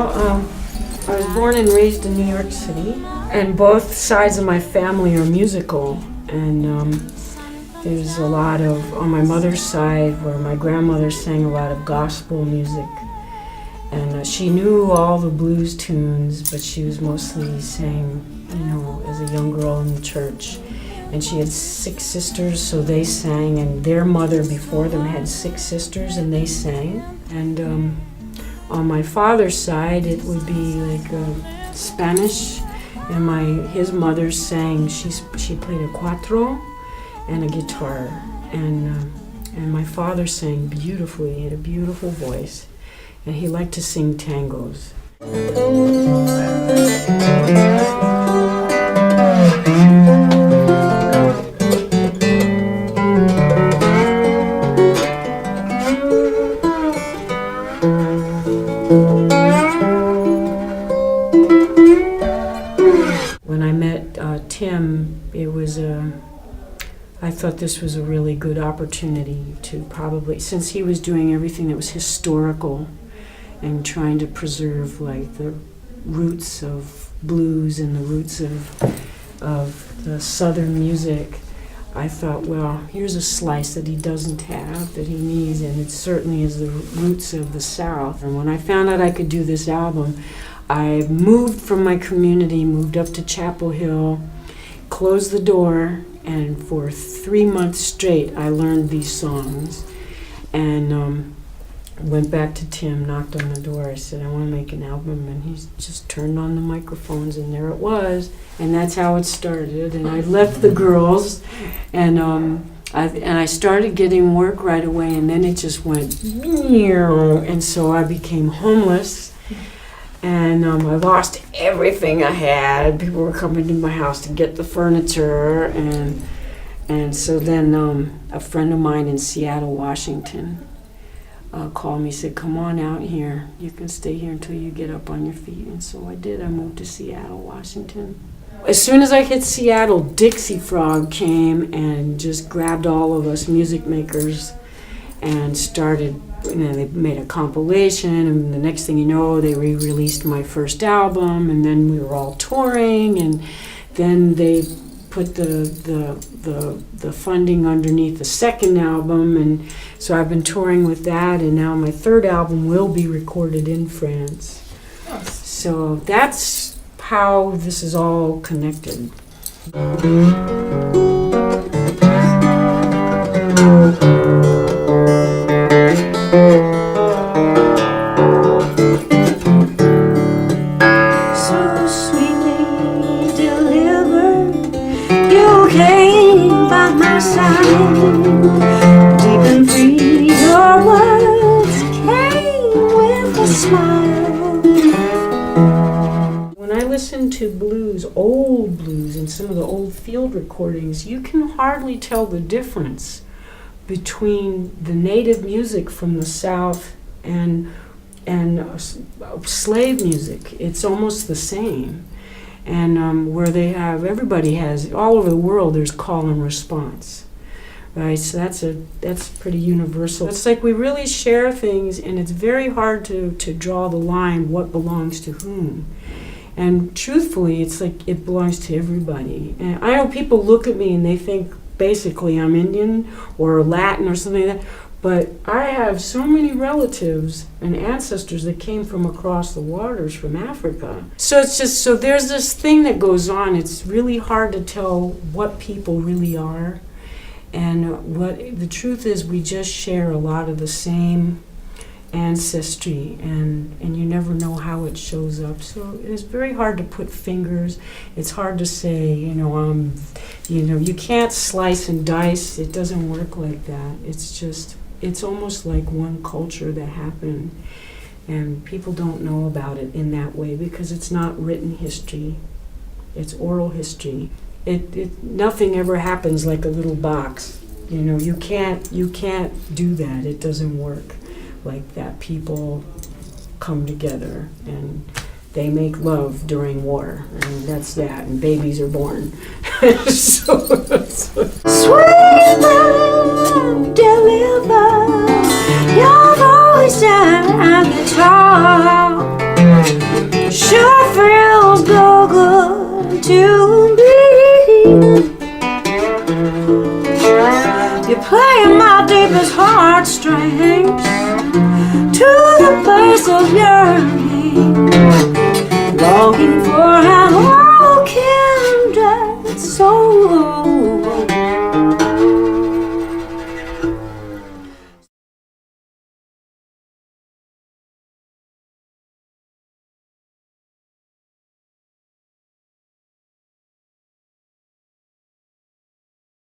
I was born and raised in New York City, and both sides of my family are musical. And there's a lot of, on my mother's side, where my grandmother sang a lot of gospel music. And she knew all the blues tunes, but she was mostly sang, as a young girl in the church. And she had 6 sisters, so they sang, and their mother before them had 6 sisters, and they sang. And on my father's side, it would be like Spanish, and his mother sang. She played a cuatro and a guitar, and my father sang beautifully. He had a beautiful voice, and he liked to sing tangos. When I met Tim, I thought this was a really good opportunity to probably, since he was doing everything that was historical and trying to preserve like the roots of blues and the roots of the Southern music, I thought, well, here's a slice that he doesn't have, that he needs, and it certainly is the roots of the South. And when I found out I could do this album, I moved from my community, moved up to Chapel Hill, closed the door, and for 3 months straight I learned these songs. And went back to Tim, knocked on the door. I said, I want to make an album, and he just turned on the microphones, and there it was. And that's how it started. And I left the girls, and I started getting work right away, and then it just went, and so I became homeless, and I lost everything I had. People were coming to my house to get the furniture, and so then a friend of mine in Seattle, Washington, called me, said, come on out here. You can stay here until you get up on your feet. And so I did. I moved to Seattle, Washington. As soon as I hit Seattle, Dixie Frog came and just grabbed all of us music makers and started, they made a compilation, and the next thing you know, they re-released my first album, and then we were all touring, and then they put the funding underneath the second album, and so I've been touring with that, and now my third album will be recorded in France. Yes. So that's how this is all connected. Deep and free, your words came with a smile. When I listen to blues, old blues, and some of the old field recordings, you can hardly tell the difference between the native music from the South and slave music. It's almost the same. And where they have, everybody has, all over the world, there's call and response. Right, so that's pretty universal. It's like we really share things, and it's very hard to draw the line what belongs to whom. And truthfully, it's like it belongs to everybody. And I know people look at me and they think basically I'm Indian or Latin or something like that, but I have so many relatives and ancestors that came from across the waters from Africa. So it's just, so there's this thing that goes on. It's really hard to tell what people really are. And what the truth is, we just share a lot of the same ancestry, and you never know how it shows up. So it's very hard to put fingers. It's hard to say, you can't slice and dice. It doesn't work like that. It's just, it's almost like one culture that happened, and people don't know about it in that way because it's not written history. It's oral history. Nothing ever happens like a little box. You can't do that. It doesn't work like that. People come together and they make love during war, and that's that, and babies are born. Sweet love, deliver your voice and guitar. yearn